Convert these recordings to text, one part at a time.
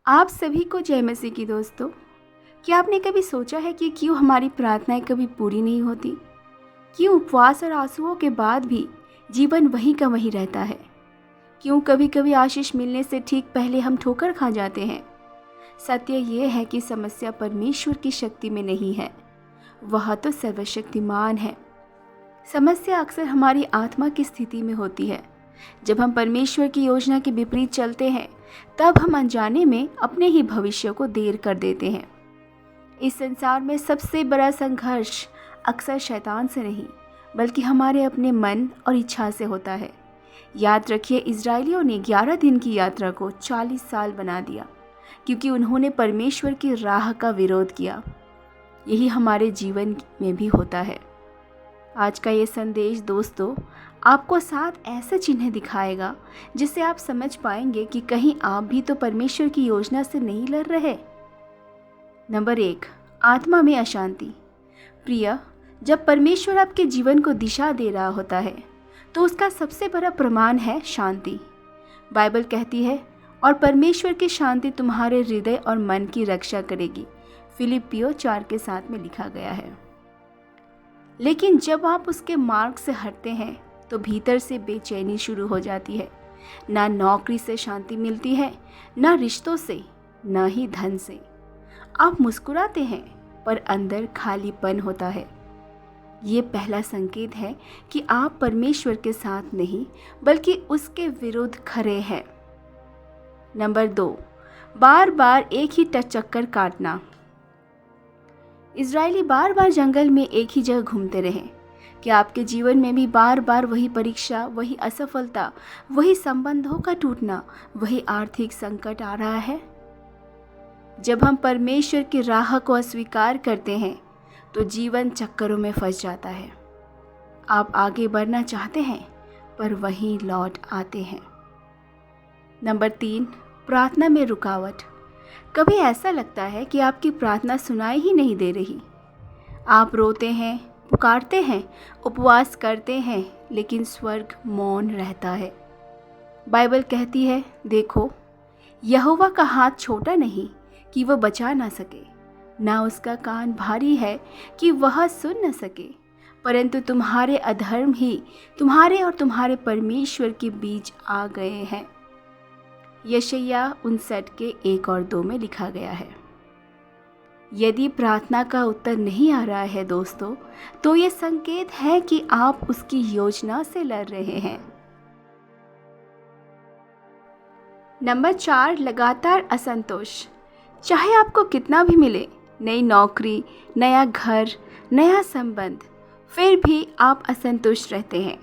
आप सभी को जय मसीह की दोस्तों। क्या आपने कभी सोचा है कि क्यों हमारी प्रार्थनाएं कभी पूरी नहीं होती? क्यों उपवास और आंसुओं के बाद भी जीवन वहीं का वहीं रहता है? क्यों कभी कभी आशीष मिलने से ठीक पहले हम ठोकर खा जाते हैं? सत्य ये है कि समस्या परमेश्वर की शक्ति में नहीं है, वह तो सर्वशक्तिमान है। समस्या अक्सर हमारी आत्मा की स्थिति में होती है। जब हम परमेश्वर की योजना के विपरीत चलते हैं, तब हम अनजाने में अपने ही भविष्य को देर कर देते हैं। इस संसार में सबसे बड़ा संघर्ष अक्सर शैतान से नहीं, बल्कि हमारे अपने मन और इच्छा से होता है। याद रखिए, इजरायलियों ने 11 दिन की यात्रा को 40 साल बना दिया, क्योंकि उन्होंने परमेश्वर की राह का विरोध किया। यही हमारे जीवन में भी होता है। आज का ये संदेश दोस्तों आपको 7 ऐसे चिन्ह दिखाएगा जिससे आप समझ पाएंगे कि कहीं आप भी तो परमेश्वर की योजना से नहीं लड़ रहे। नंबर 1, आत्मा में अशांति। प्रिय, जब परमेश्वर आपके जीवन को दिशा दे रहा होता है तो उसका सबसे बड़ा प्रमाण है शांति। बाइबल कहती है, और परमेश्वर की शांति तुम्हारे हृदय और मन की रक्षा करेगी। फिलिपियो 4:7 में लिखा गया है। लेकिन जब आप उसके मार्ग से हटते हैं तो भीतर से बेचैनी शुरू हो जाती है। ना नौकरी से शांति मिलती है, ना रिश्तों से, ना ही धन से। आप मुस्कुराते हैं पर अंदर खालीपन होता है। ये पहला संकेत है कि आप परमेश्वर के साथ नहीं बल्कि उसके विरुद्ध खड़े हैं। नंबर 2, बार बार एक ही चक्कर काटना। इजरायली बार बार जंगल में एक ही जगह घूमते रहे। क्या आपके जीवन में भी बार बार वही परीक्षा, वही असफलता, वही संबंधों का टूटना, वही आर्थिक संकट आ रहा है? जब हम परमेश्वर की राह को अस्वीकार करते हैं तो जीवन चक्करों में फंस जाता है। आप आगे बढ़ना चाहते हैं पर वहीं लौट आते हैं। नंबर 3, प्रार्थना में रुकावट। कभी ऐसा लगता है कि आपकी प्रार्थना सुनाई ही नहीं दे रही। आप रोते हैं, पुकारते हैं, उपवास करते हैं, लेकिन स्वर्ग मौन रहता है। बाइबल कहती है, देखो, यहोवा का हाथ छोटा नहीं कि वह बचा ना सके, ना उसका कान भारी है कि वह सुन न सके, परंतु तुम्हारे अधर्म ही तुम्हारे और तुम्हारे परमेश्वर के बीच आ गए हैं। यशायाह 59:1 और 2 में लिखा गया है। यदि प्रार्थना का उत्तर नहीं आ रहा है दोस्तों, तो ये संकेत है कि आप उसकी योजना से लड़ रहे हैं। नंबर 4, लगातार असंतोष। चाहे आपको कितना भी मिले, नई नौकरी, नया घर, नया संबंध, फिर भी आप असंतुष्ट रहते हैं।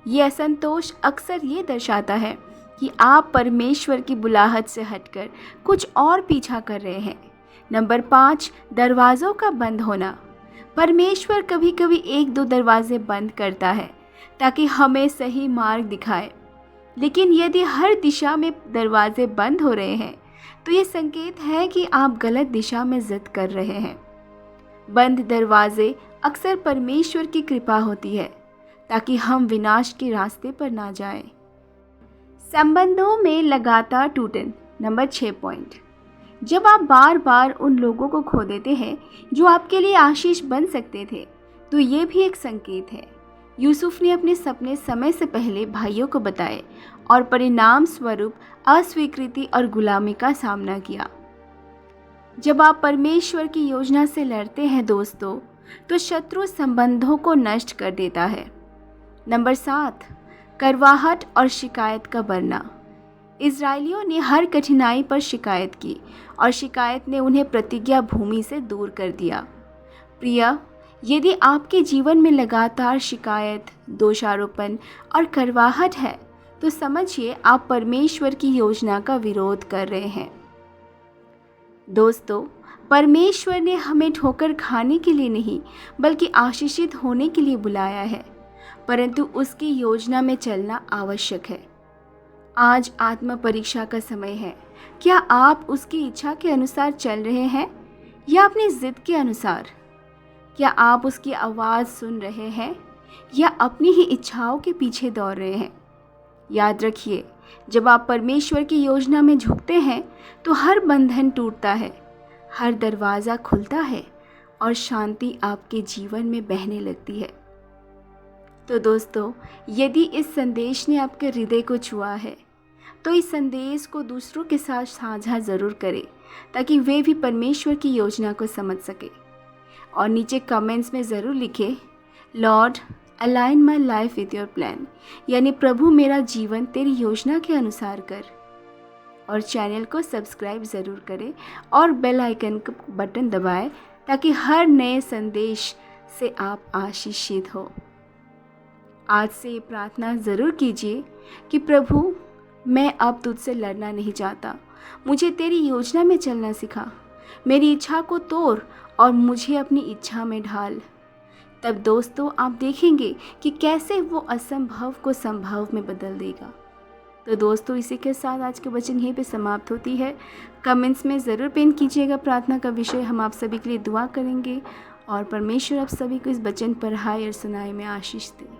ये असंतोष अक्सर ये दर्शाता है कि आप परमेश्वर की बुलाहट से हटकर कुछ और पीछा कर रहे हैं। नंबर 5, दरवाज़ों का बंद होना। परमेश्वर कभी कभी 1-2 दरवाजे बंद करता है ताकि हमें सही मार्ग दिखाए, लेकिन यदि हर दिशा में दरवाजे बंद हो रहे हैं तो ये संकेत है कि आप गलत दिशा में जिद कर रहे हैं। बंद दरवाजे अक्सर परमेश्वर की कृपा होती है ताकि हम विनाश के रास्ते पर ना जाएं। संबंधों में लगातार टूटन। नंबर 6 पॉइंट, जब आप बार बार उन लोगों को खो देते हैं जो आपके लिए आशीष बन सकते थे, तो ये भी एक संकेत है। यूसुफ ने अपने सपने समय से पहले भाइयों को बताए और परिणाम स्वरूप अस्वीकृति और गुलामी का सामना किया। जब आप परमेश्वर की योजना से लड़ते हैं दोस्तों, तो शत्रु संबंधों को नष्ट कर देता है। नंबर 7, करवाहट और शिकायत का बढ़ना। इजरायलियों ने हर कठिनाई पर शिकायत की और शिकायत ने उन्हें प्रतिज्ञा भूमि से दूर कर दिया। प्रिय, यदि आपके जीवन में लगातार शिकायत, दोषारोपण और करवाहट है, तो समझिए आप परमेश्वर की योजना का विरोध कर रहे हैं। दोस्तों, परमेश्वर ने हमें ठोकर खाने के लिए नहीं बल्कि आशीषित होने के लिए बुलाया है, परंतु उसकी योजना में चलना आवश्यक है। आज आत्म परीक्षा का समय है। क्या आप उसकी इच्छा के अनुसार चल रहे हैं या अपनी जिद के अनुसार? क्या आप उसकी आवाज़ सुन रहे हैं या अपनी ही इच्छाओं के पीछे दौड़ रहे हैं? याद रखिए, जब आप परमेश्वर की योजना में झुकते हैं तो हर बंधन टूटता है, हर दरवाज़ा खुलता है और शांति आपके जीवन में बहने लगती है। तो दोस्तों, यदि इस संदेश ने आपके हृदय को छुआ है तो इस संदेश को दूसरों के साथ साझा ज़रूर करें, ताकि वे भी परमेश्वर की योजना को समझ सके। और नीचे कमेंट्स में ज़रूर लिखें, Lord align my life with your plan, यानी प्रभु मेरा जीवन तेरी योजना के अनुसार कर। और चैनल को सब्सक्राइब ज़रूर करें और बेल आइकन का बटन दबाएं, ताकि हर नए संदेश से आप आशीषित हो। आज से ये प्रार्थना ज़रूर कीजिए कि प्रभु, मैं अब तुझसे लड़ना नहीं चाहता, मुझे तेरी योजना में चलना सिखा, मेरी इच्छा को तोड़ और मुझे अपनी इच्छा में ढाल। तब दोस्तों, आप देखेंगे कि कैसे वो असंभव को संभव में बदल देगा। तो दोस्तों, इसी के साथ आज के वचन यहीं पे समाप्त होती है। कमेंट्स में ज़रूर पिन कीजिएगा प्रार्थना का विषय, हम आप सभी के लिए दुआ करेंगे और परमेश्वर आप सभी को इस वचन पढ़ाए और सुनाए में आशीष दे।